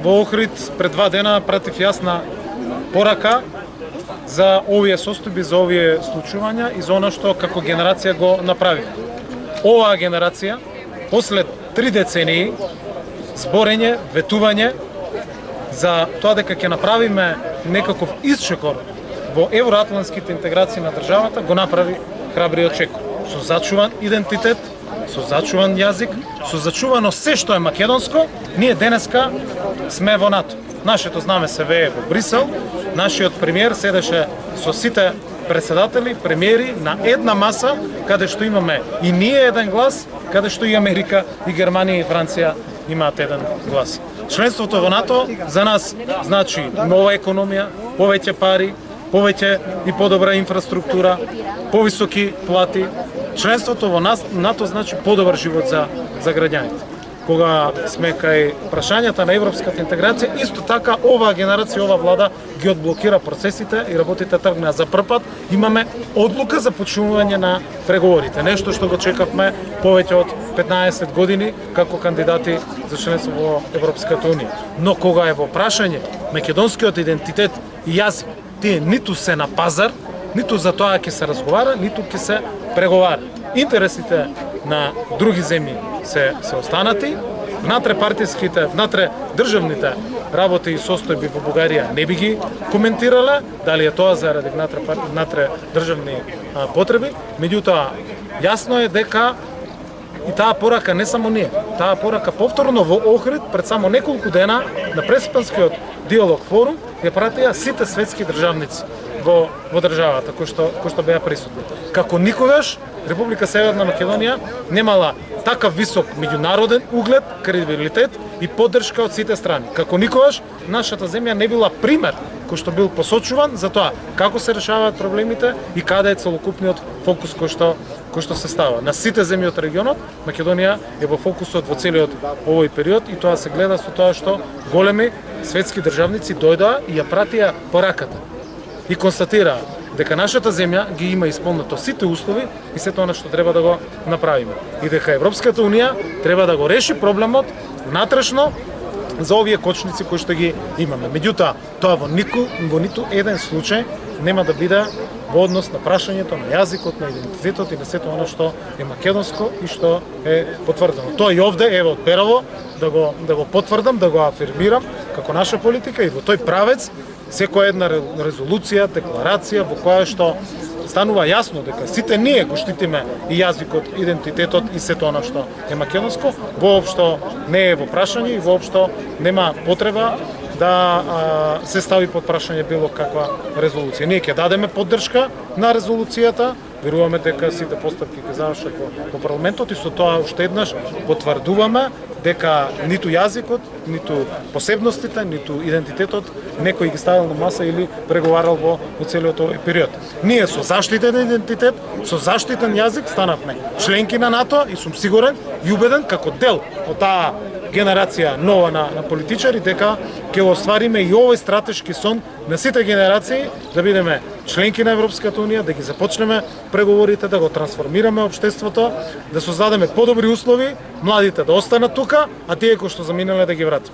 во Охрид пред 2 дена пратив јасна порака за овие состојби, за овие случувања и за она што како генерација го направи. Оваа генерација, после 3 децении зборење, ветување за тоа дека ќе направиме некаков исчекор во евроатлантските интеграции на државата, го направи храбриот Чеко. Со зачуван идентитет, со зачуван јазик, со зачувано се што е македонско, ние денеска сме во НАТО. Нашето знаме се вее во Брисел, нашиот премиер седеше со сите председатели, премиери на една маса, каде што имаме и ние еден глас, каде што и Америка, и Германија, и Франција имаат еден глас. Членството во НАТО за нас значи нова економија, повеќе пари, повеќе и подобра инфраструктура, повисоки плати. Членството во НАТО значи подобар живот за граѓаните. Кога сме кај прашањата на европската интеграција, исто така оваа генерација, оваа влада ги одблокира процесите и работите тргнаа за прв пат. Имаме одлука за почнување на преговорите, нешто што го чекавме повеќе од 15 години како кандидати за членство во Европската унија. Но кога е во прашање македонскиот идентитет и јазик, тие ниту се на пазар, ниту за тоа ќе се разговара, ниту ќе се преговара. Интересите на други земји се останати, внатре партиските, внатре државните работи и состојби во Бугарија не би ги коментирале, дали е тоа заради внатре државни потреби, меѓутоа јасно е дека и таа порака не само ние, таа порака повторно во Охрид пред само неколку дена на Преспанскиот диалог форум ја пратија сите светски државници во државата кои што беа присутни. Како никогаш Република Северна Македонија немала такав висок меѓународен углед, кредибилитет и поддршка од сите страни. Како никогаш нашата земја не била пример кој што бил посочуван за тоа како се решаваат проблемите и каде е целокупниот фокус кој што се става. На сите земји од регионот Македонија е во фокусот во целиот овој период и тоа се гледа со тоа што големи светски државници дојдоа и ја пратија пораката и констатираа дека нашата земја ги има исполнето сите услови и сето она што треба да го направиме. И дека Европската унија треба да го реши проблемот внатрешно за овие кочници кои што ги имаме. Меѓутоа, тоа во ниту еден случај нема да биде во однос на прашањето на јазикот, на идентитетот и на сето она што е македонско и што е потврдено. Тоа и овде, ево од Берово, да го потврдам, да го афирмирам како наша политика и во тој правец секоја една резолуција, декларација во која што станува јасно дека сите ние го штитиме и јазикот, идентитетот и сето она што е македонско, воопшто не е во прашање и воопшто нема потреба да се стави под прашање било каква резолуција. Ние ќе дадеме поддршка на резолуцијата, веруваме дека сите постапки ќе завршат во парламентот и со тоа уште еднаш потврдуваме дека ниту јазикот, ниту посебностите, ниту идентитетот некој ги ставил на маса или преговарал во целиот овој период. Ние со заштитен идентитет, со заштитен јазик станавме членки на НАТО и сум сигурен и убеден како дел од таа генерација нова на политичари дека ќе го оствариме и овој стратешки сон на сите генерации да бидеме членки на Европската унија, да ги започнеме преговорите, да го трансформираме општеството, да создадеме подобри услови, младите да останат тука, а тие кои што заминале да ги вратиме.